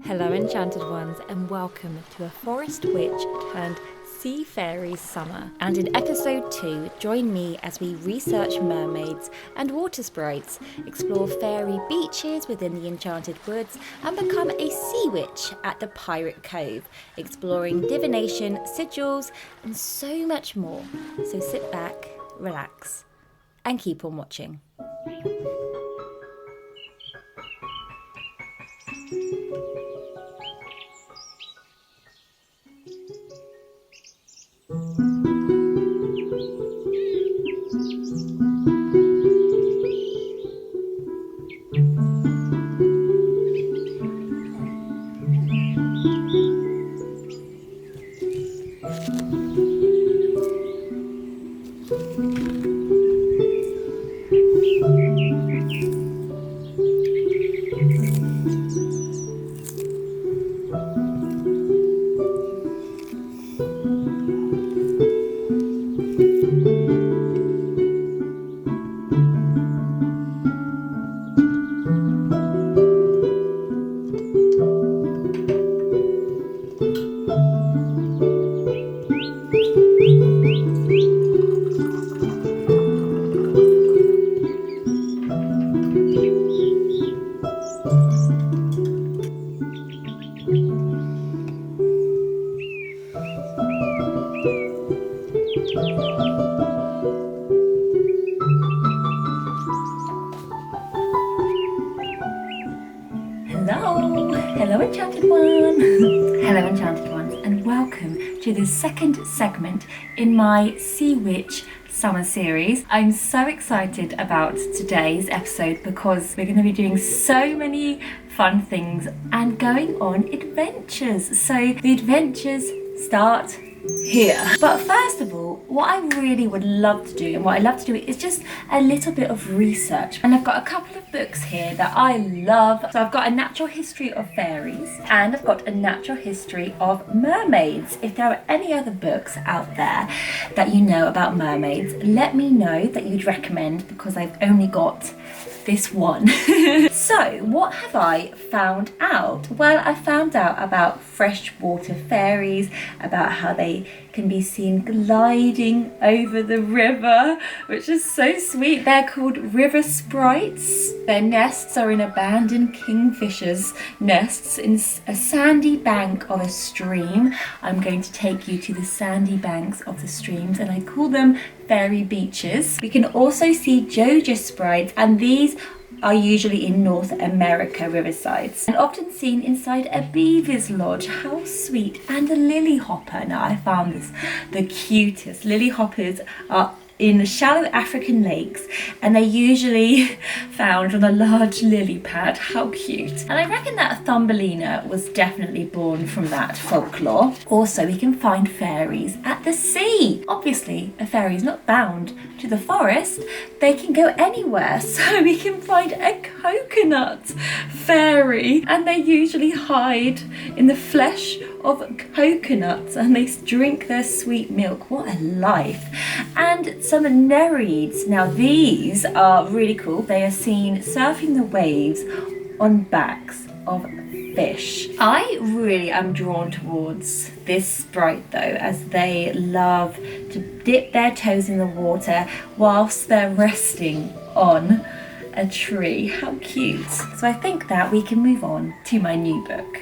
Hello enchanted ones and welcome to a forest witch turned sea fairy summer. And in episode 2, join me as we research mermaids and water sprites, explore fairy beaches within the enchanted woods and become a sea witch at the Pirate Cove, exploring divination, sigils and so much more. So sit back, relax and keep on watching. Hello enchanted one! Hello enchanted ones and welcome to the second segment in my Sea Witch summer series. I'm so excited about today's episode because we're going to be doing so many fun things and going on adventures. So the adventures start here. But first of all, what I really would love to do and what I love to do is just a little bit of research. And I've got a couple of books here that I love. So I've got a natural history of fairies and I've got a natural history of mermaids. If there are any other books out there that you know about mermaids, let me know that you'd recommend because I've only got this one. So what have I found out? Well, I found out about freshwater fairies, about how they can be seen gliding over the river, which is so sweet. They're called river sprites. Their nests are in abandoned kingfishers' nests in a sandy bank of a stream. I'm going to take you to the sandy banks of the streams and I call them fairy beaches. We can also see Jojo sprites, and these are usually in North America riversides and often seen inside a beaver's lodge. How sweet. And a lily hopper. Now I found this the cutest. Lily hoppers are in shallow African lakes and they're usually found on a large lily pad. How cute. And I reckon that Thumbelina was definitely born from that folklore. Also, we can find fairies at the sea. Obviously, a fairy is not bound to the forest. They can go anywhere. So we can find a coconut fairy and they usually hide in the flesh of coconuts and they drink their sweet milk. What a life. And some nereids. Now these are really cool. They are seen surfing the waves on backs of fish. I really am drawn towards this sprite though, as they love to dip their toes in the water whilst they're resting on a tree. How cute. So I think that we can move on to my new book,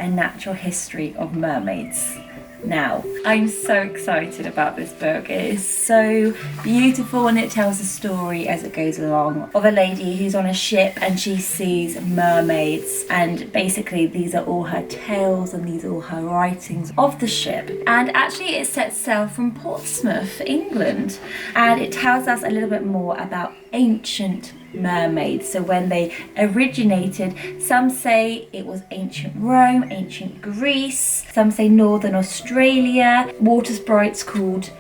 A Natural History of Mermaids. Now, I'm so excited about this book. It is so beautiful and it tells a story as it goes along of a lady who's on a ship and she sees mermaids, and basically these are all her tales and these are all her writings of the ship. And actually it sets sail from Portsmouth, England, and it tells us a little bit more about ancient mermaids. So when they originated, some say it was ancient Rome, ancient Greece, some say northern Australia. Water sprites called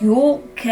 York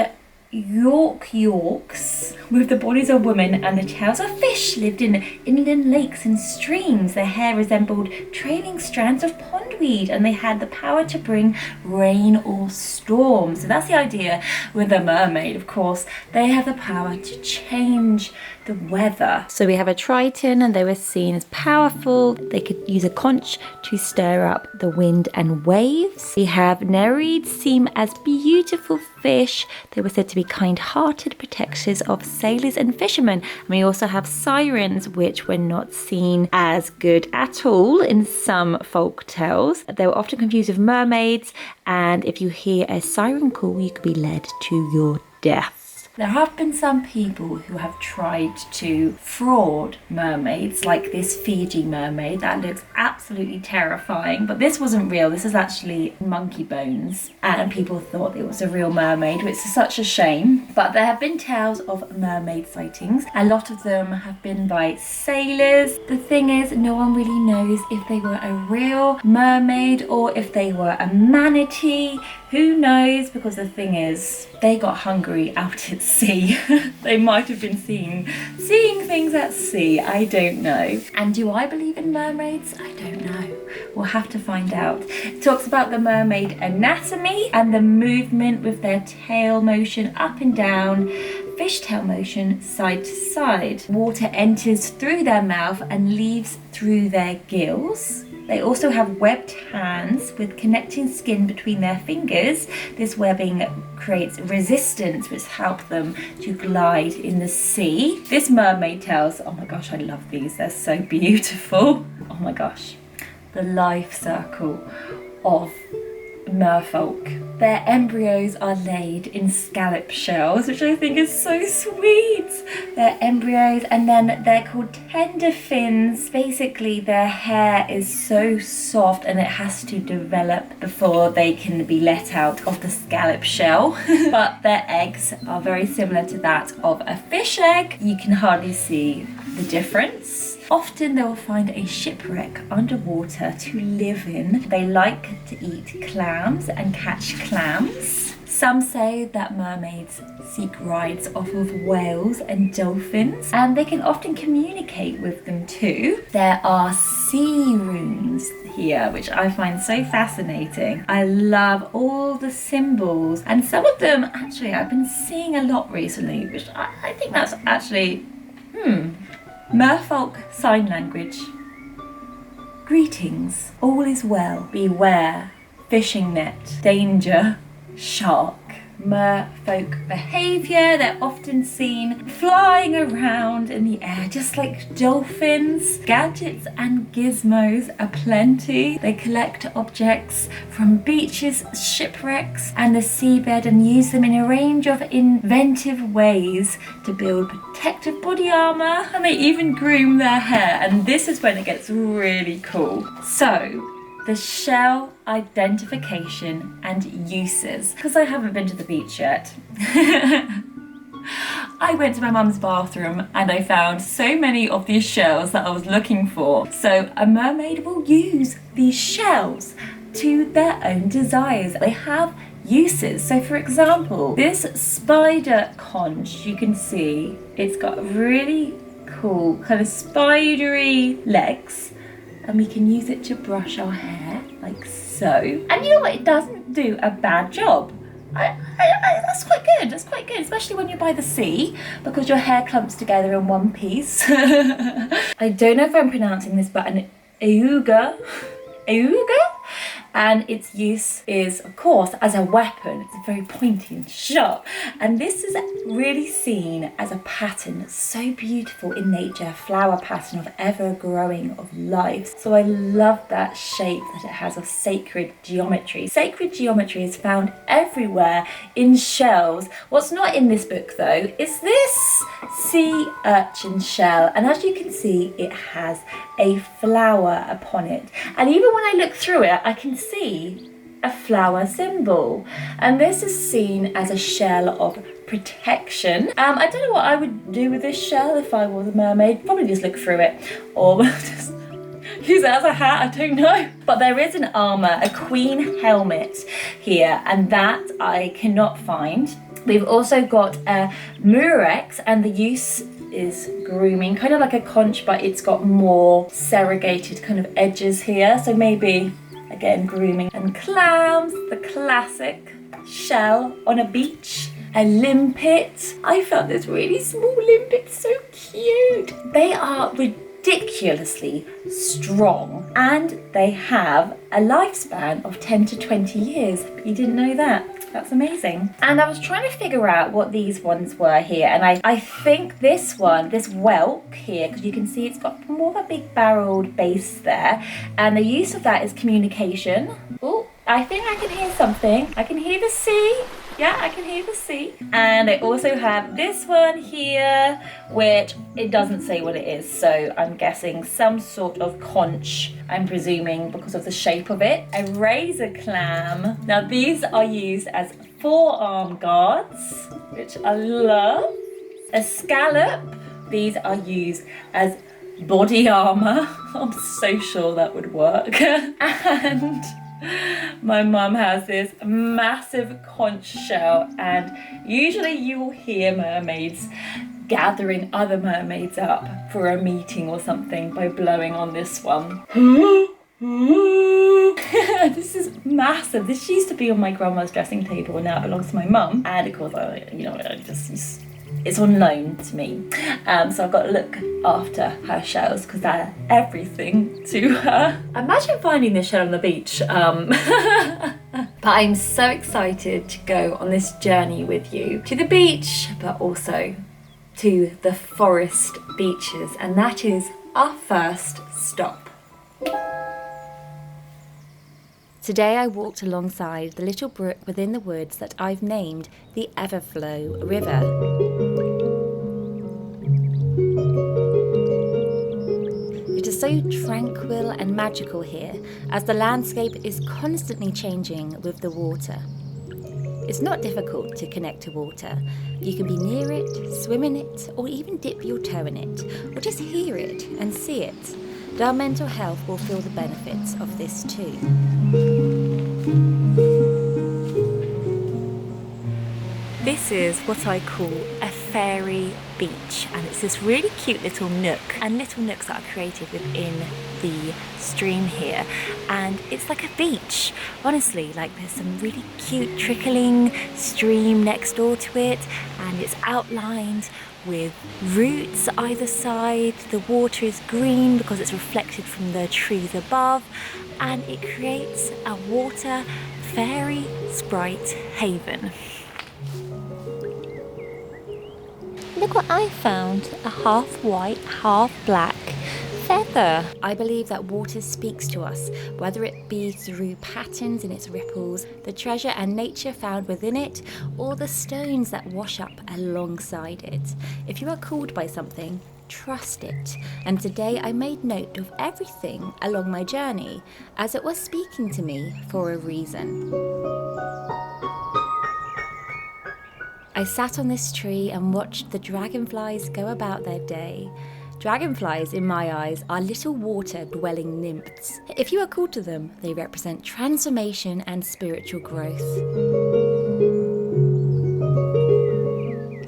Yorks with the bodies of women and the tails of fish lived in inland lakes and streams. Their hair resembled trailing strands of pondweed, and they had the power to bring rain or storm. So that's the idea with a mermaid. Of course, they have the power to change the weather. So we have a Triton, and they were seen as powerful. They could use a conch to stir up the wind and waves. We have Nereids, seen as beautiful fish. They were said to be kind-hearted protectors of sailors and fishermen. And we also have Sirens, which were not seen as good at all in some folk tales. They were often confused with mermaids, and if you hear a siren call, you could be led to your death. There have been some people who have tried to fraud mermaids, like this Fiji mermaid that looks absolutely terrifying, but this wasn't real. This is actually monkey bones, and people thought it was a real mermaid, which is such a shame. But there have been tales of mermaid sightings. A lot of them have been by sailors. The thing is, no one really knows if they were a real mermaid or if they were a manatee. Who knows? Because the thing is, they got hungry out at sea. They might have been seeing things at sea. I don't know. And do I believe in mermaids? I don't know. We'll have to find out. It talks about the mermaid anatomy and the movement with their tail motion up and down, fishtail motion side to side. Water enters through their mouth and leaves through their gills. They also have webbed hands with connecting skin between their fingers. This webbing creates resistance, which helps them to glide in the sea. This mermaid tells, oh my gosh, I love these. They're so beautiful. Oh my gosh. The life circle of merfolk. Their embryos are laid in scallop shells, which I think is so sweet. They're embryos, and then they're called tender fins. Basically, their hair is so soft and it has to develop before they can be let out of the scallop shell. But their eggs are very similar to that of a fish egg. You can hardly see the difference. Often they will find a shipwreck underwater to live in. They like to eat clams and catch clams. Some say that mermaids seek rides off of whales and dolphins, and they can often communicate with them too. There are sea runes here, which I find so fascinating. I love all the symbols, and some of them actually I've been seeing a lot recently, which I think that's actually merfolk sign language. Greetings, all is well, beware, fishing net, danger, shark. Merfolk behaviour, they're often seen flying around in the air just like dolphins. Gadgets and gizmos aplenty. They collect objects from beaches, shipwrecks and the seabed and use them in a range of inventive ways to build protective body armour, and they even groom their hair, and this is when it gets really cool. So the shell identification and uses, because I haven't been to the beach yet. I went to my mum's bathroom and I found so many of these shells that I was looking for. So a mermaid will use these shells to their own desires. They have uses. So for example, this spider conch, you can see it's got really cool kind of spidery legs, and we can use it to brush our hair like so. And you know what, it doesn't do a bad job. That's quite good. That's quite good, especially when you're by the sea, because your hair clumps together in one piece. I don't know if I'm pronouncing this, but an auga, and its use is, of course, as a weapon. It's very pointy and sharp, and this is really seen as a pattern so beautiful in nature, a flower pattern of ever growing of life. So I love that shape that it has of sacred geometry. Sacred geometry is found everywhere in shells. What's not in this book though is this sea urchin shell, and as you can see, it has a flower upon it, and even when I look through it, I can see a flower symbol, and this is seen as a shell of protection. I don't know what I would do with this shell if I was a mermaid. Probably just look through it, or just use it as a hat, I don't know. But there is an armour, a queen helmet here, and that I cannot find. We've also got a murex, and the use is grooming, kind of like a conch, but it's got more serrated kind of edges here. So maybe, again, grooming. And clams, the classic shell on a beach. A limpet. I found this really small limpet so cute. They are ridiculously strong, and they have a lifespan of 10 to 20 years. You didn't know that? That's amazing. And I was trying to figure out what these ones were here, and I think this one, this whelk here, because you can see it's got more of a big barreled base there, and the use of that is communication. Oh, I think I can hear something. I can hear the sea. Yeah, I can hear the sea. And I also have this one here, which it doesn't say what it is, so I'm guessing some sort of conch, I'm presuming, because of the shape of it. A razor clam. Now these are used as forearm guards, which I love. A scallop. These are used as body armor. I'm so sure that would work. And my mum has this massive conch shell, and usually you will hear mermaids gathering other mermaids up for a meeting or something by blowing on this one. This is massive. This used to be on my grandma's dressing table, and now it belongs to my mum. And of course, it's on loan to me. So I've got to look after her shells because they're everything to her. Imagine finding this shell on the beach. But I'm so excited to go on this journey with you to the beach, but also to the forest beaches. And that is our first stop. Today I walked alongside the little brook within the woods that I've named the Everflow River. It is so tranquil and magical here, as the landscape is constantly changing with the water. It's not difficult to connect to water. You can be near it, swim in it, or even dip your toe in it, or just hear it and see it. And our mental health will feel the benefits of this too. This is what I call a fairy beach, and it's this really cute little nook, and little nooks that are created within the stream here, and it's like a beach. Honestly, like there's some really cute trickling stream next door to it, and it's outlined with roots either side. The water is green because it's reflected from the trees above, and it creates a water fairy sprite haven. Look what I found, a half white, half black feather. I believe that water speaks to us, whether it be through patterns in its ripples, the treasure and nature found within it, or the stones that wash up alongside it. If you are called by something, trust it. And today I made note of everything along my journey, as it was speaking to me for a reason. I sat on this tree and watched the dragonflies go about their day. Dragonflies, in my eyes, are little water-dwelling nymphs. If you are called to them, they represent transformation and spiritual growth.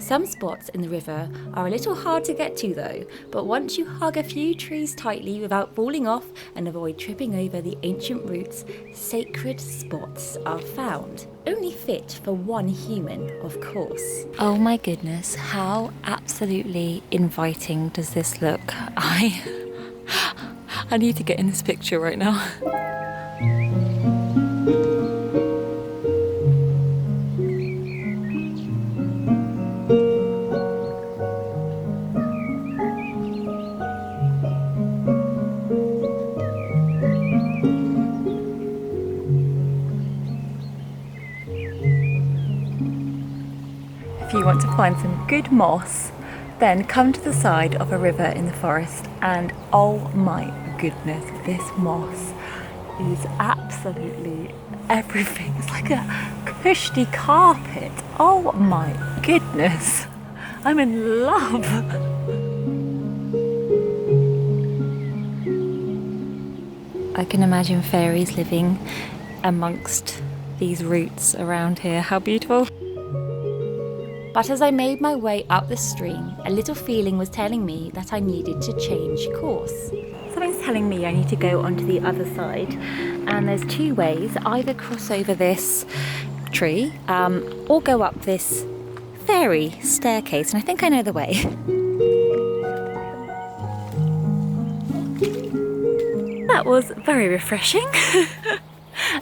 Some spots in the river are a little hard to get to though, but once you hug a few trees tightly without falling off and avoid tripping over the ancient roots, sacred spots are found. Only fit for one human, of course. Oh my goodness, how absolutely inviting does this look? I need to get in this picture right now. If you want to find some good moss, then come to the side of a river in the forest, and oh my goodness, this moss is absolutely everything. It's like a cushy carpet. Oh my goodness, I'm in love. I can imagine fairies living amongst these roots around here. How beautiful. But as I made my way up the stream, a little feeling was telling me that I needed to change course. Something's telling me I need to go onto the other side, and there's two ways: either cross over this tree or go up this fairy staircase, and I think I know the way. That was very refreshing.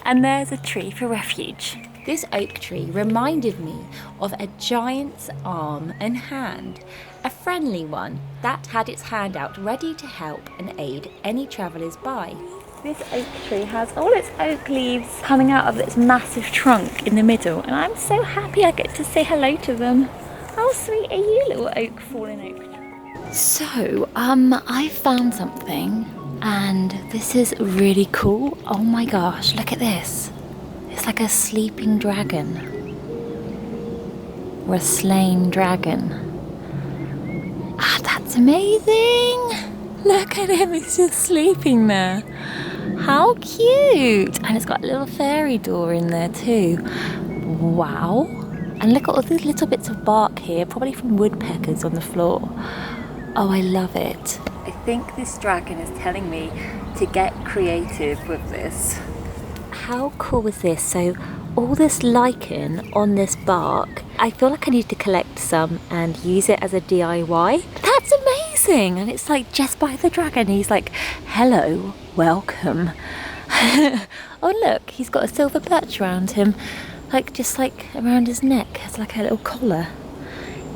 And there's a tree for refuge. This oak tree reminded me of a giant's arm and hand, a friendly one that had its hand out ready to help and aid any travellers by. This oak tree has all its oak leaves coming out of its massive trunk in the middle, and I'm so happy I get to say hello to them. How sweet are you, little oak, fallen oak tree? So, I found something, and this is really cool. Oh my gosh, look at this. It's like a sleeping dragon, or a slain dragon. Ah, that's amazing! Look at him, he's just sleeping there. How cute! And it's got a little fairy door in there too. Wow! And look at all these little bits of bark here, probably from woodpeckers on the floor. Oh, I love it. I think this dragon is telling me to get creative with this. How cool is this? So all this lichen on this bark, I feel like I need to collect some and use it as a DIY. That's amazing! And it's like just by the dragon, he's like, hello, welcome. Oh look, he's got a silver perch around him, just around his neck, has like a little collar.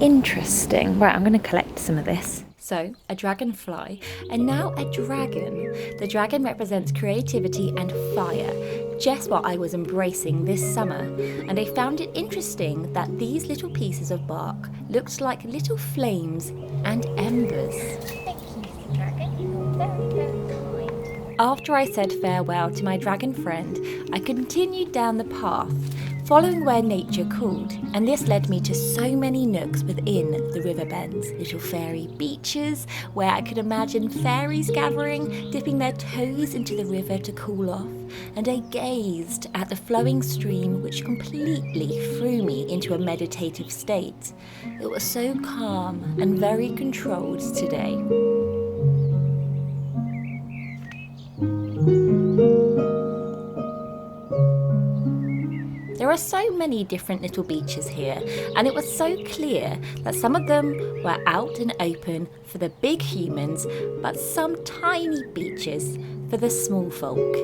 Interesting. Right, I'm going to collect some of this. So, a dragonfly, and now a dragon. The dragon represents creativity and fire, just what I was embracing this summer. And I found it interesting that these little pieces of bark looked like little flames and embers. Thank you, Mr. Dragon. You're very, very kind. After I said farewell to my dragon friend, I continued down the path, following where nature called, and this led me to so many nooks within the river bends, little fairy beaches where I could imagine fairies gathering, dipping their toes into the river to cool off, and I gazed at the flowing stream which completely threw me into a meditative state. It was so calm and very controlled today. There are so many different little beaches here, and it was so clear that some of them were out and open for the big humans, but some tiny beaches for the small folk.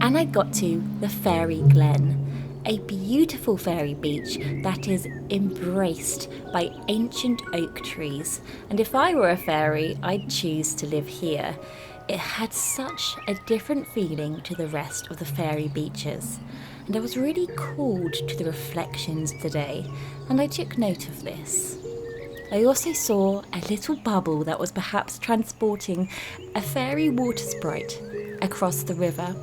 And I got to the Fairy Glen, a beautiful fairy beach that is embraced by ancient oak trees. And if I were a fairy, I'd choose to live here. It had such a different feeling to the rest of the fairy beaches. And I was really called to the reflections today, and I took note of this. I also saw a little bubble that was perhaps transporting a fairy water sprite across the river.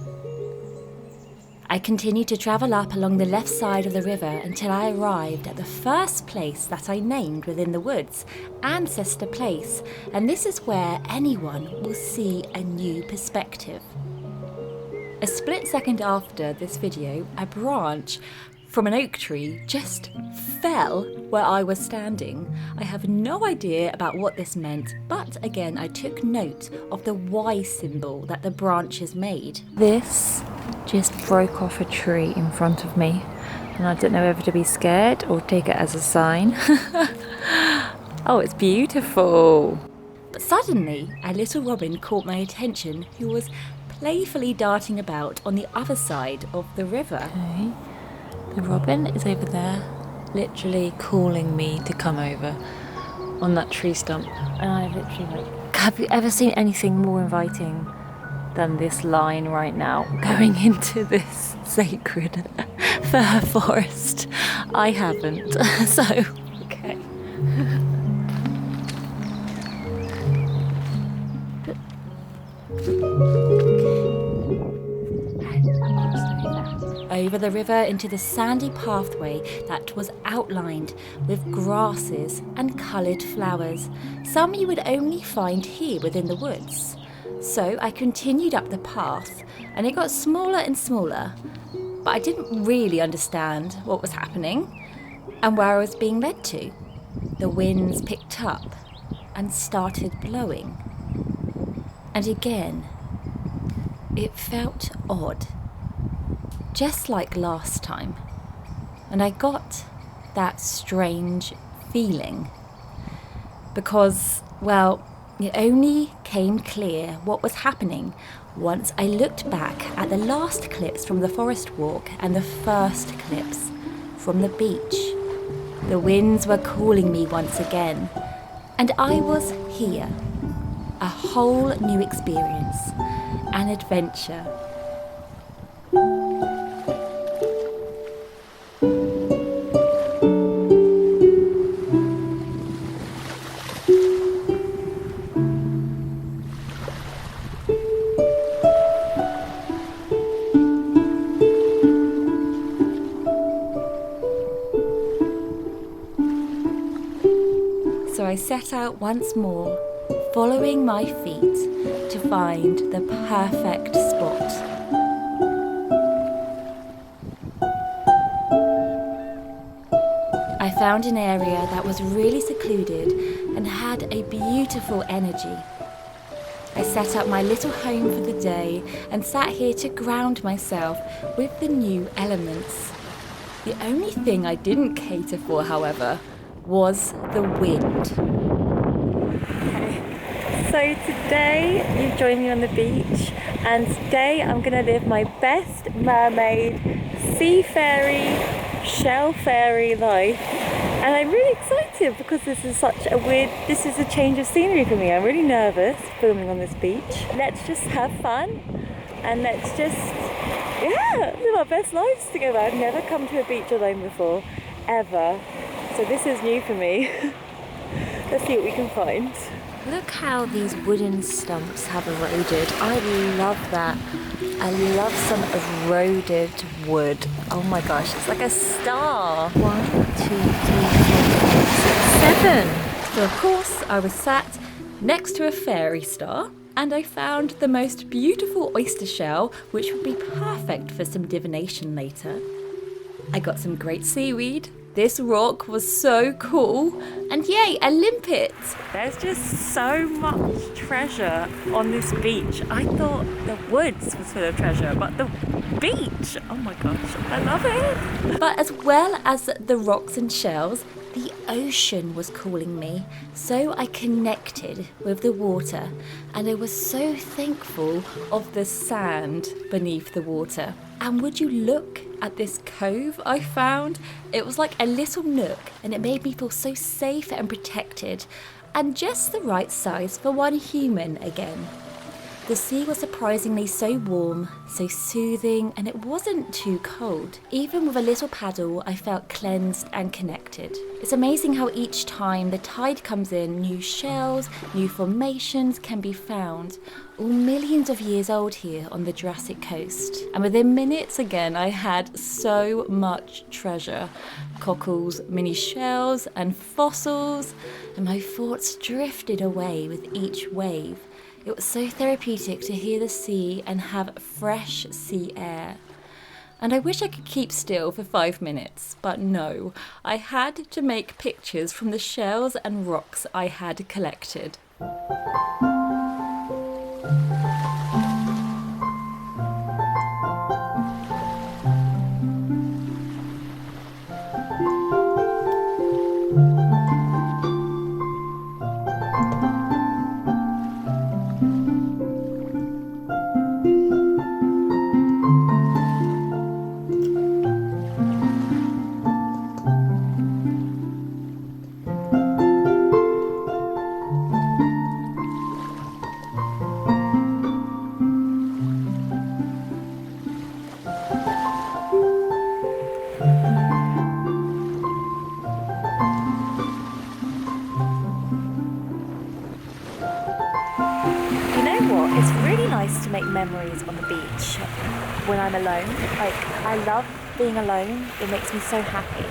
I continued to travel up along the left side of the river until I arrived at the first place that I named within the woods, Ancestor Place, and this is where anyone will see a new perspective. A split second after this video, a branch from an oak tree just fell where I was standing. I have no idea about what this meant, but again I took note of the Y symbol that the branches made. This just broke off a tree in front of me, and I don't know whether to be scared or take it as a sign. Oh, it's beautiful. But suddenly a little robin caught my attention, who was playfully darting about on the other side of the river. Okay. The robin is over there, literally calling me to come over on that tree stump. And I literally have you ever seen anything more inviting than this line right now going into this sacred fir forest? I haven't, so okay. over the river into the sandy pathway that was outlined with grasses and coloured flowers, some you would only find here within the woods. So I continued up the path, and it got smaller and smaller, but I didn't really understand what was happening and where I was being led to. The winds picked up and started blowing. And again, it felt odd, just like last time. And I got that strange feeling because, well, it only came clear what was happening once I looked back at the last clips from the forest walk and the first clips from the beach. The winds were calling me once again, and I was here. A whole new experience, an adventure. So I set out once more, following my feet to find the perfect spot. I found an area that was really secluded and had a beautiful energy. I set up my little home for the day and sat here to ground myself with the new elements. The only thing I didn't cater for, however, was the wind. So today you've joined me on the beach, and today I'm going to live my best mermaid, sea fairy, shell fairy life. And I'm really excited because this is a change of scenery for me. I'm really nervous filming on this beach. Let's just have fun and let's just, live our best lives together. I've never come to a beach alone before, ever. So this is new for me. Let's see what we can find. Look how these wooden stumps have eroded. I love that. I love some eroded wood. Oh my gosh, it's like a star. 1, 2, 3, 4, 5, 6, 7. So of course I was sat next to a fairy star, and I found the most beautiful oyster shell, which would be perfect for some divination later. I got some great seaweed. This rock was so cool, and yay, a limpet! There's just so much treasure on this beach. I thought the woods was full of treasure, but the beach, oh my gosh, I love it! But as well as the rocks and shells, the ocean was calling me, so I connected with the water, and I was so thankful of the sand beneath the water. And would you look at this cove I found? It was like a little nook, and it made me feel so safe and protected, and just the right size for one human again. The sea was surprisingly so warm, so soothing, and it wasn't too cold. Even with a little paddle, I felt cleansed and connected. It's amazing how each time the tide comes in, new shells, new formations can be found, all millions of years old here on the Jurassic coast. And within minutes again, I had so much treasure. Cockles, mini shells, and fossils, and my thoughts drifted away with each wave. It was so therapeutic to hear the sea and have fresh sea air. And I wish I could keep still for 5 minutes, but no, I had to make pictures from the shells and rocks I had collected. It's really nice to make memories on the beach when I'm alone. Like, I love being alone, it makes me so happy.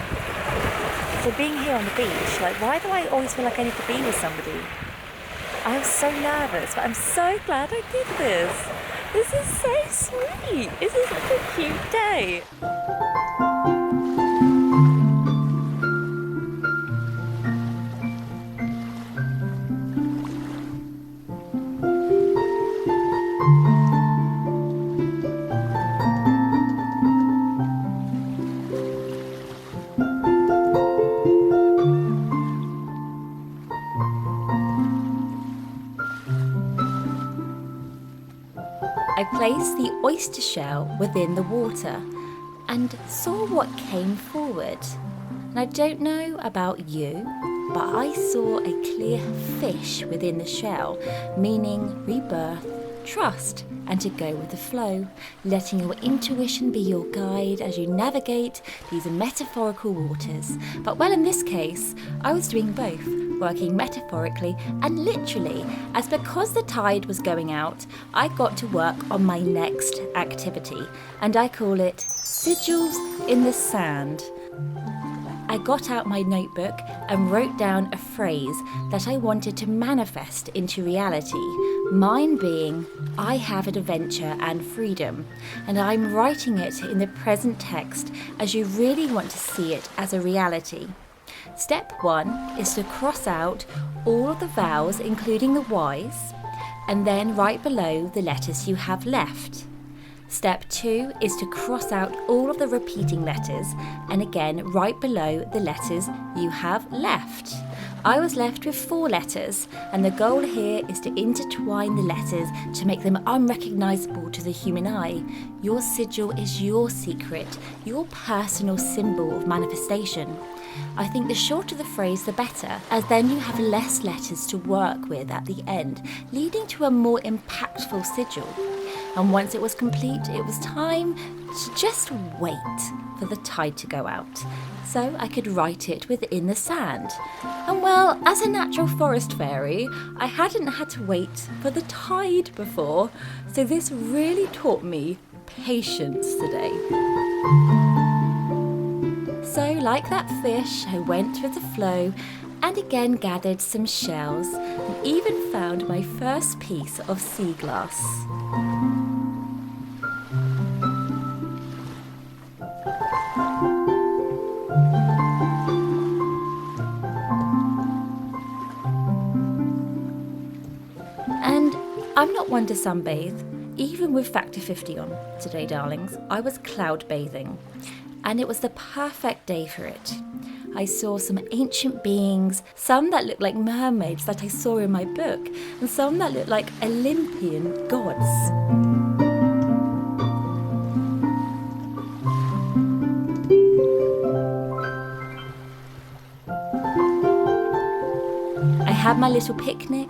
So being here on the beach, like, why do I always feel like I need to be with somebody? I'm so nervous, but I'm so glad I did this. This is so sweet. This is such a cute day. I placed the oyster shell within the water and saw what came forward. And I don't know about you, but I saw a clear fish within the shell, meaning rebirth, trust, and to go with the flow, letting your intuition be your guide as you navigate these metaphorical waters. But well, in this case, I was doing both, working metaphorically and literally, as because the tide was going out, I got to work on my next activity, and I call it Sigils in the Sand. I got out my notebook and wrote down a phrase that I wanted to manifest into reality. Mine being, I have an adventure and freedom, and I'm writing it in the present text as you really want to see it as a reality. Step 1 is to cross out all of the vowels, including the Y's, and then right below the letters you have left. Step 2 is to cross out all of the repeating letters, and again right below the letters you have left. I was left with 4 letters, and the goal here is to intertwine the letters to make them unrecognisable to the human eye. Your sigil is your secret, your personal symbol of manifestation. I think the shorter the phrase, the better, as then you have less letters to work with at the end, leading to a more impactful sigil. And once it was complete, it was time to just wait for the tide to go out, so I could write it within the sand. And well, as a natural forest fairy, I hadn't had to wait for the tide before, so this really taught me patience today. So like that fish, I went with the flow and again gathered some shells and even found my first piece of sea glass. And I'm not one to sunbathe, even with factor 50 on today, darlings. I was cloud bathing, and it was the perfect day for it. I saw some ancient beings, some that looked like mermaids that I saw in my book, and some that looked like Olympian gods. I had my little picnic,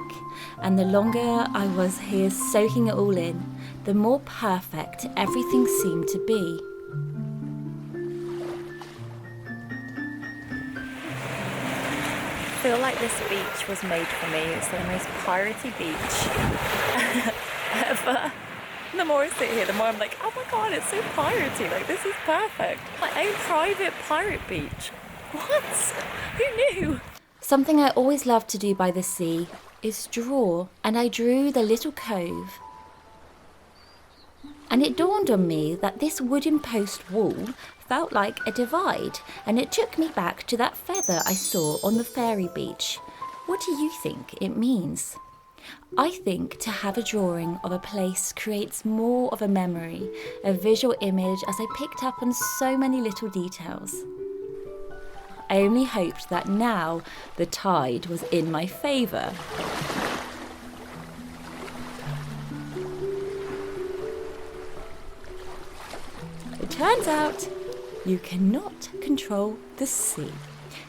and the longer I was here soaking it all in, the more perfect everything seemed to be. I feel like this beach was made for me. It's the most piratey beach ever. The more I sit here, the more I'm like, oh my god, it's so piratey. Like, this is perfect. My own private pirate beach. What? Who knew? Something I always loved to do by the sea is draw, and I drew the little cove. And it dawned on me that this wooden post wall felt like a divide, and it took me back to that feather I saw on the fairy beach. What do you think it means? I think to have a drawing of a place creates more of a memory, a visual image, as I picked up on so many little details. I only hoped that now the tide was in my favour. It turns out you cannot control the sea.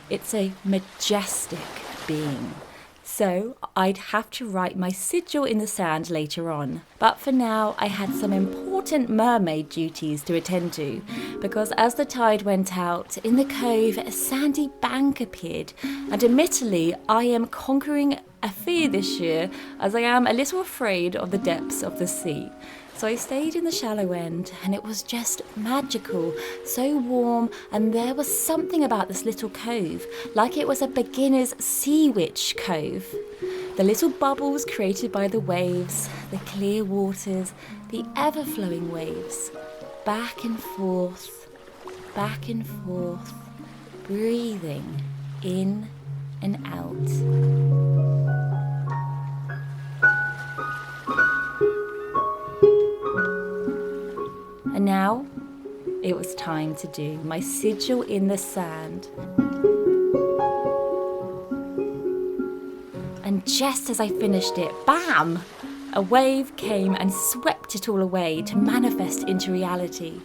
It's a majestic being. So I'd have to write my sigil in the sand later on. But for now, I had some important mermaid duties to attend to, because as the tide went out, in the cove, a sandy bank appeared. And admittedly, I am conquering a fear this year, as I am a little afraid of the depths of the sea. So I stayed in the shallow end, and it was just magical, so warm, and there was something about this little cove, like it was a beginner's sea witch cove. The little bubbles created by the waves, the clear waters, the ever-flowing waves, back and forth, breathing in and out. And now it was time to do my sigil in the sand. And just as I finished it, bam! A wave came and swept it all away to manifest into reality.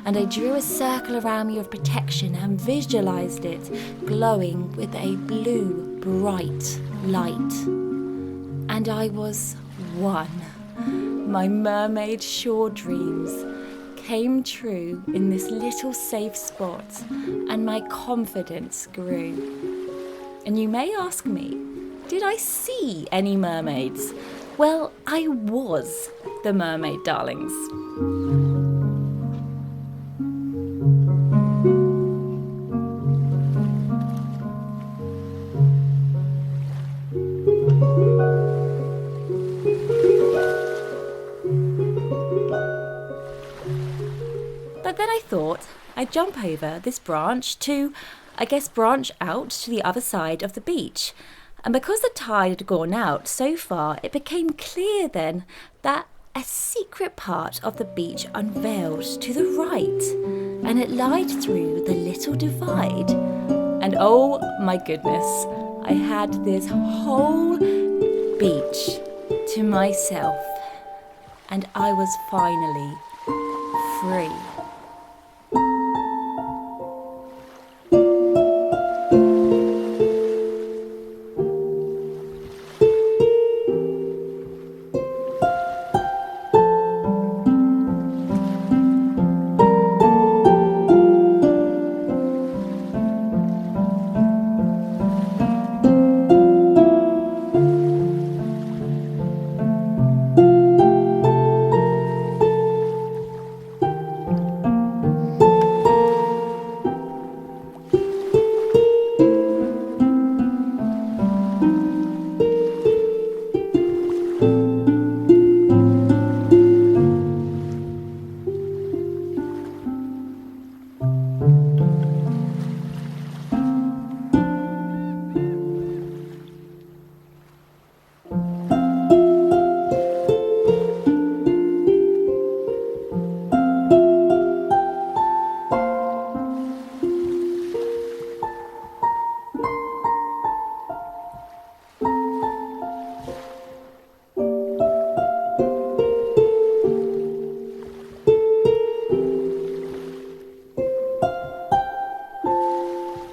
And I drew a circle around me of protection and visualized it glowing with a blue, bright light. And I was one. My mermaid shore dreams came true in this little safe spot, and my confidence grew. And you may ask me, did I see any mermaids? Well, I was the mermaid, darlings. But then I thought I'd jump over this branch to, branch out to the other side of the beach. And because the tide had gone out so far, it became clear then that a secret part of the beach unveiled to the right, and it lied through the little divide. And oh my goodness, I had this whole beach to myself, and I was finally free.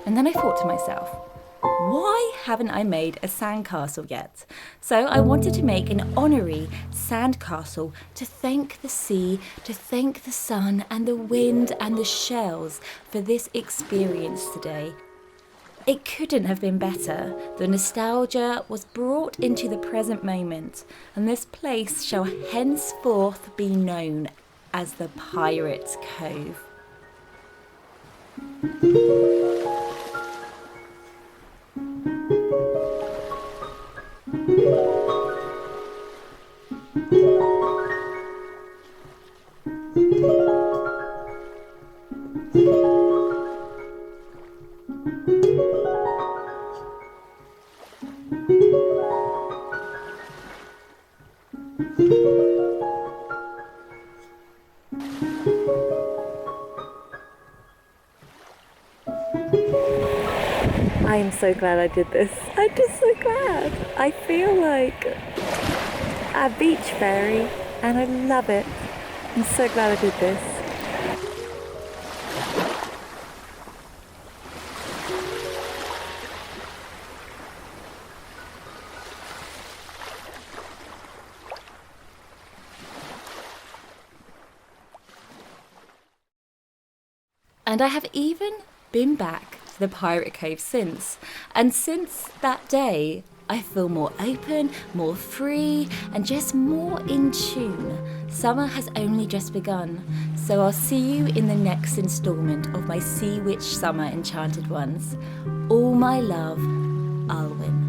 And then I thought to myself, why haven't I made a sandcastle yet? So I wanted to make an honorary sandcastle to thank the sea, to thank the sun and the wind and the shells for this experience today. It couldn't have been better. The nostalgia was brought into the present moment, and this place shall henceforth be known as the Pirate's Cove. I am so glad I did this. I'm just so glad. I feel like a beach fairy and I love it. I'm so glad I did this. And I have even been back to the Pirate Cove since. And since that day, I feel more open, more free, and just more in tune. Summer has only just begun, so I'll see you in the next instalment of my Sea Witch Summer Enchanted Ones. All my love, Alwyn.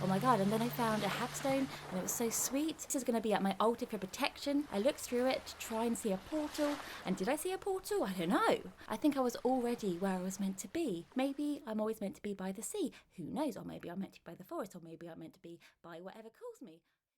Oh my god, and then I found a hagstone and it was so sweet. This is going to be at my altar for protection. I looked through it to try and see a portal, and did I see a portal? I don't know. I think I was already where I was meant to be. Maybe I'm always meant to be by the sea. Who knows? Or maybe I'm meant to be by the forest, or maybe I'm meant to be by whatever calls me.